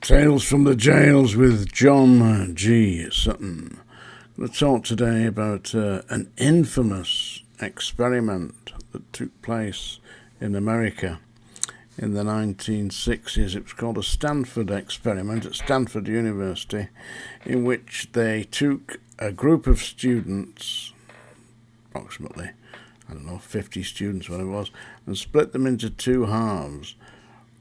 Tales from the Jails with John G. Sutton. I'm going to talk today about an infamous experiment that took place in America in the 1960s. It was called a STANFORD experiment at Stanford University, in which they took a group of students, approximately, 50 students, what it was, and split them into two halves.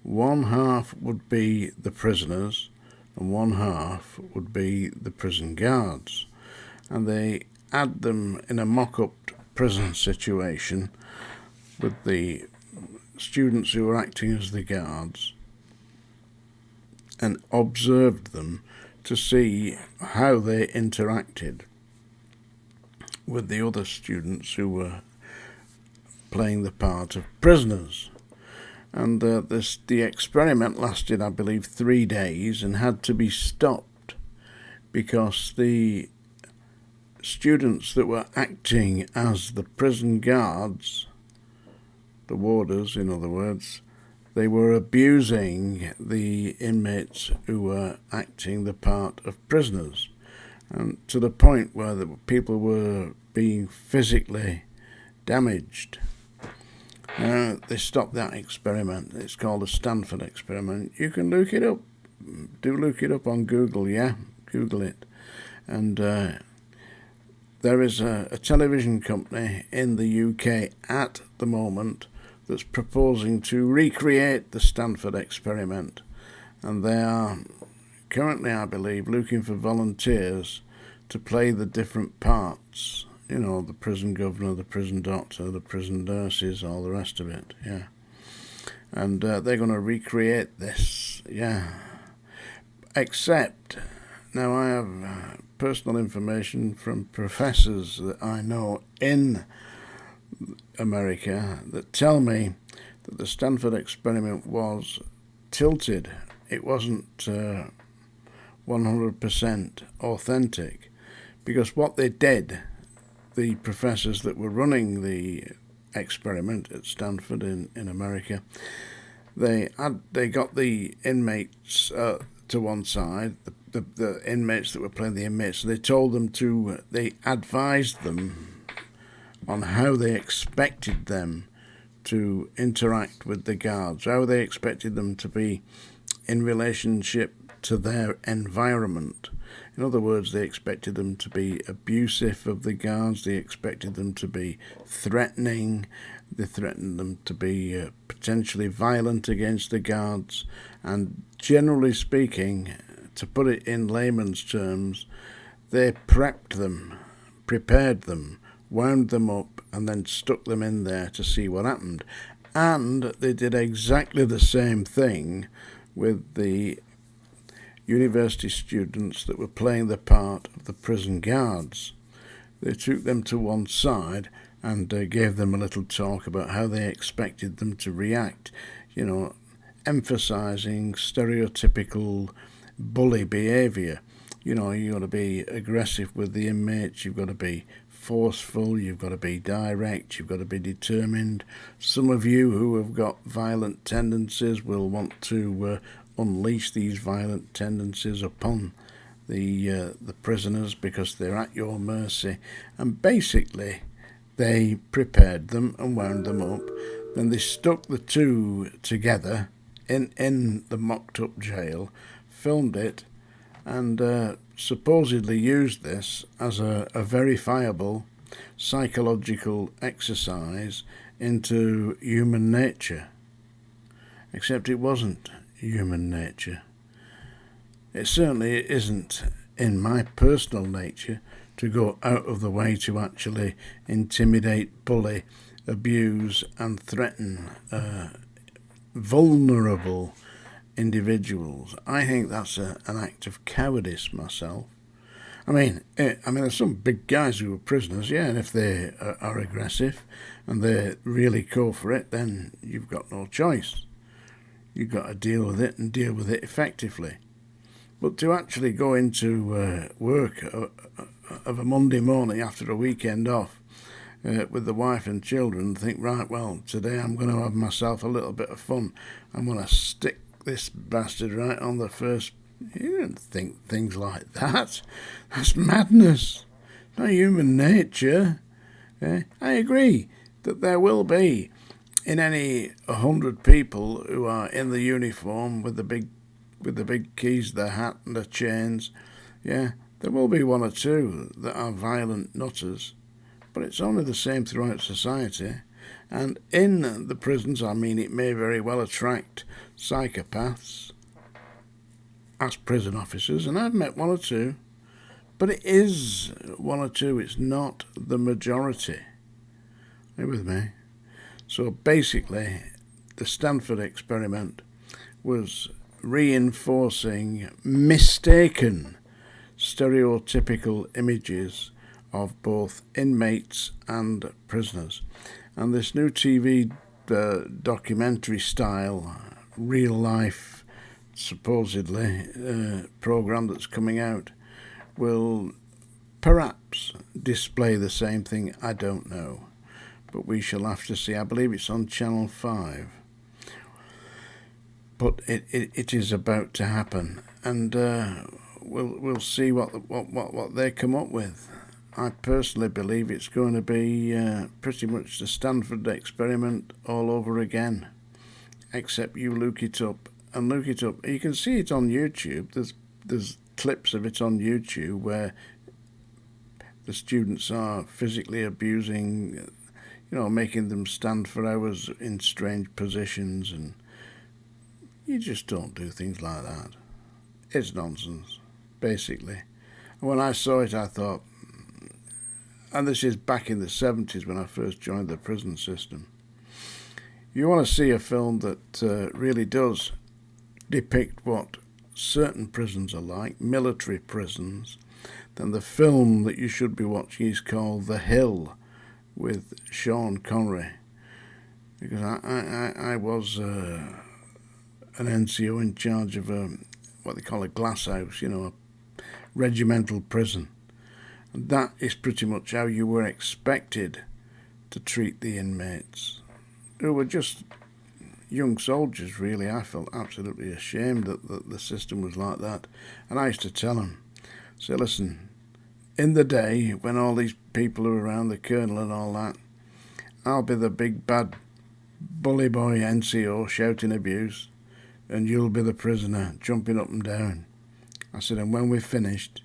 One half would be the prisoners and one half would be the prison guards. And they had them in a mock-up prison situation with the students who were acting as the guards and observed them to see how they interacted with the other students who were playing the part of prisoners. And the experiment lasted, I believe, 3 days and had to be stopped because the students that were acting as the prison guards, the warders in other words, they were abusing the inmates who were acting the part of prisoners, and to the point where the people were being physically damaged. They stopped that experiment. It's called a STANFORD experiment. You can look it up. Do look it up on Google, Google it. And there is a television company in the UK at the moment that's proposing to recreate the STANFORD experiment. And they are currently, I believe, looking for volunteers to play the different parts. You know, the prison governor, the prison doctor, the prison nurses, all the rest of it, And they're going to recreate this, Except, now I have personal information from professors that I know in America that tell me that the STANFORD experiment was tilted. It wasn't 100% authentic, because what they did, the professors that were running the experiment at Stanford in America, they got the inmates to one side, the inmates that were playing the inmates. They told them they advised them on how they expected them to interact with the guards, how they expected them to be in relationship to their environment. In other words, they expected them to be abusive of the guards, they expected them to be threatening, they threatened them to be potentially violent against the guards, and generally speaking, to put it in layman's terms, they prepared them, wound them up, and then stuck them in there to see what happened. And they did exactly the same thing with the university students that were playing the part of the prison guards. They took them to one side and gave them a little talk about how they expected them to react, emphasizing stereotypical bully behavior. You've got to be aggressive with the inmates, you've got to be forceful, you've got to be direct, you've got to be determined. Some of you who have got violent tendencies will want to unleash these violent tendencies upon the prisoners because they're at your mercy. And basically, they prepared them and wound them up. Then they stuck the two together in the mocked-up jail, filmed it, and supposedly used this as a verifiable psychological exercise into human nature. Except it wasn't human nature. It certainly isn't in my personal nature to go out of the way to actually intimidate, bully, abuse and threaten vulnerable individuals. I think that's an act of cowardice myself. I mean, there's some big guys who are prisoners, and if they are aggressive and they really go for it, then you've got no choice. You've got to deal with it and deal with it effectively. But to actually go into work of a Monday morning after a weekend off with the wife and children and think, right, well, today I'm going to have myself a little bit of fun. I'm going to stick this bastard right on the first. You don't think things like that. That's madness. Not human nature. I agree that there will be, in any 100 people who are in the uniform with the big keys, the hat and the chains, there will be one or two that are violent nutters, but it's only the same throughout society. And in the prisons, I mean, it may very well attract psychopaths as prison officers, and I've met one or two, but it is one or two, it's not the majority. Are you with me? So basically, the Stanford experiment was reinforcing mistaken stereotypical images of both inmates and prisoners. And this new TV documentary style, real life, supposedly, program that's coming out will perhaps display the same thing. I don't know. But we shall have to see. I believe it's on Channel 5. But it is about to happen. And we'll see what they come up with. I personally believe it's going to be pretty much the Stanford experiment all over again. Except you look it up. And look it up. You can see it on YouTube. There's clips of it on YouTube where the students are physically abusing, making them stand for hours in strange positions, and you just don't do things like that. It's nonsense, basically. And when I saw it, I thought, and this is back in the 70s when I first joined the prison system, you want to see a film that really does depict what certain prisons are like, military prisons, then the film that you should be watching is called The Hill with Sean Connery. Because I was an NCO in charge of what they call a glass house, a regimental prison. And that is pretty much how you were expected to treat the inmates, who were just young soldiers, really. I felt absolutely ashamed that the system was like that. And I used to tell them, say, listen, in the day when all these people are around, the colonel and all that, I'll be the big bad bully boy NCO shouting abuse, and you'll be the prisoner jumping up and down. I said, and when we're finished,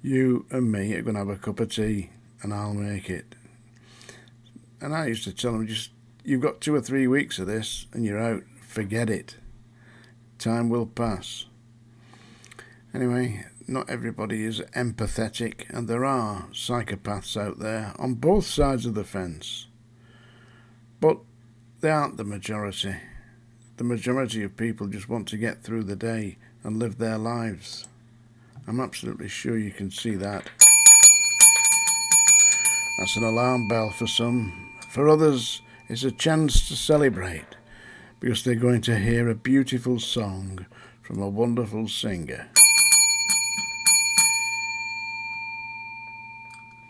you and me are going to have a cup of tea, and I'll make it. And I used to tell them, you've got 2 or 3 weeks of this, and you're out. Forget it. Time will pass. Anyway, not everybody is empathetic, and there are psychopaths out there on both sides of the fence. But they aren't the majority. The majority of people just want to get through the day and live their lives. I'm absolutely sure you can see that. That's an alarm bell for some. For others, it's a chance to celebrate, because they're going to hear a beautiful song from a wonderful singer.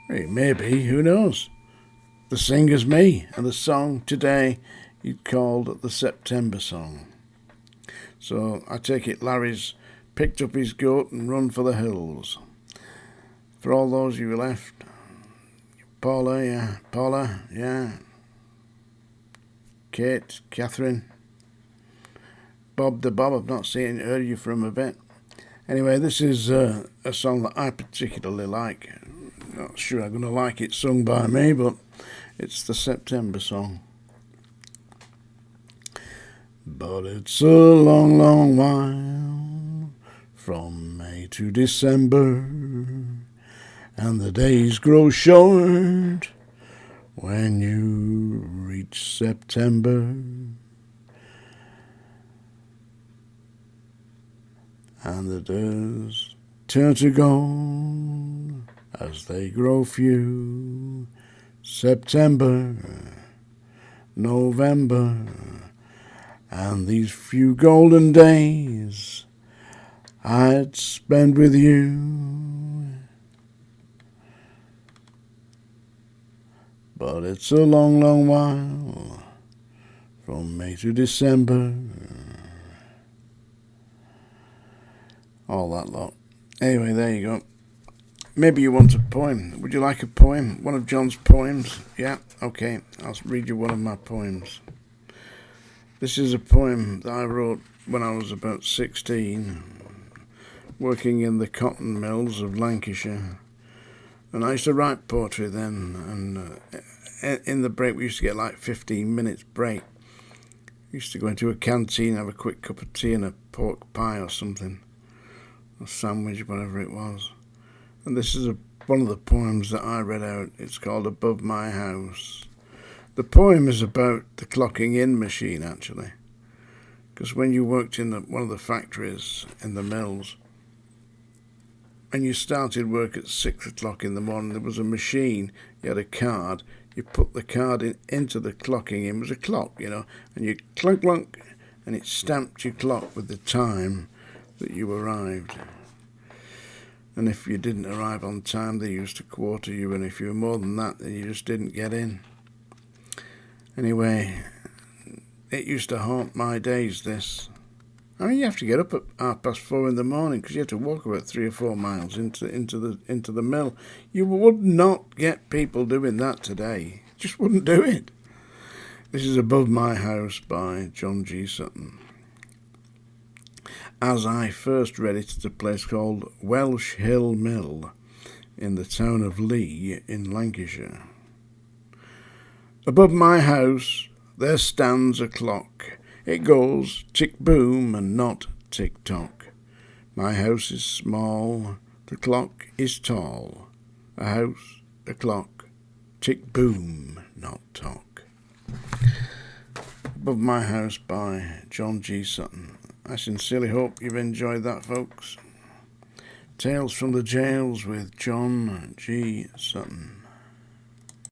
It may be, who knows? The singer's me, and the song today is called the September Song. So I take it Larry's picked up his goat and run for the hills. For all those you left, Paula, yeah. Kate, Catherine, Bob the Bob, I've not heard you from a bit. Anyway, this is a song that I particularly like. Not sure I'm going to like it sung by me, but it's the September Song. But it's a long, long while from May to December, and the days grow short when you reach September. And the days turn to gold as they grow few. September, November, and these few golden days I'd spend with you. But it's a long, long while from May to December. all that lot. Anyway, there you go. Maybe you want a poem. Would you like a poem? One of John's poems? Yeah, okay. I'll read you one of my poems. This is a poem that I wrote when I was about 16, working in the cotton mills of Lancashire. And I used to write poetry then, and in the break we used to get like 15 minutes break. We used to go into a canteen, have a quick cup of tea and a pork pie or something, a sandwich, whatever it was. And this is one of the poems that I read out. It's called Above My House. The poem is about the clocking in machine, actually, because when you worked in one of the factories in the mills, and you started work at 6 o'clock in the morning, there was a machine, you had a card, you put the card into the clocking in, it was a clock, and you clunk, clunk, and it stamped your clock with the time that you arrived. And if you didn't arrive on time, they used to quarter you, and if you were more than that, then you just didn't get in. Anyway, it used to haunt my days, this. I mean, you have to get up at 4:30 in the morning because you have to walk about 3 or 4 miles into the mill. You would not get people doing that today. Just wouldn't do it. This is Above My House by John G. Sutton. As I first read it at a place called Welsh Hill Mill in the town of Lee in Lancashire. Above my house there stands a clock. It goes tick-boom and not tick-tock. My house is small, the clock is tall. A house, a clock, tick-boom, not tock. Above My House by John G. Sutton. I sincerely hope you've enjoyed that, folks. Tales from the Jails with John G. Sutton.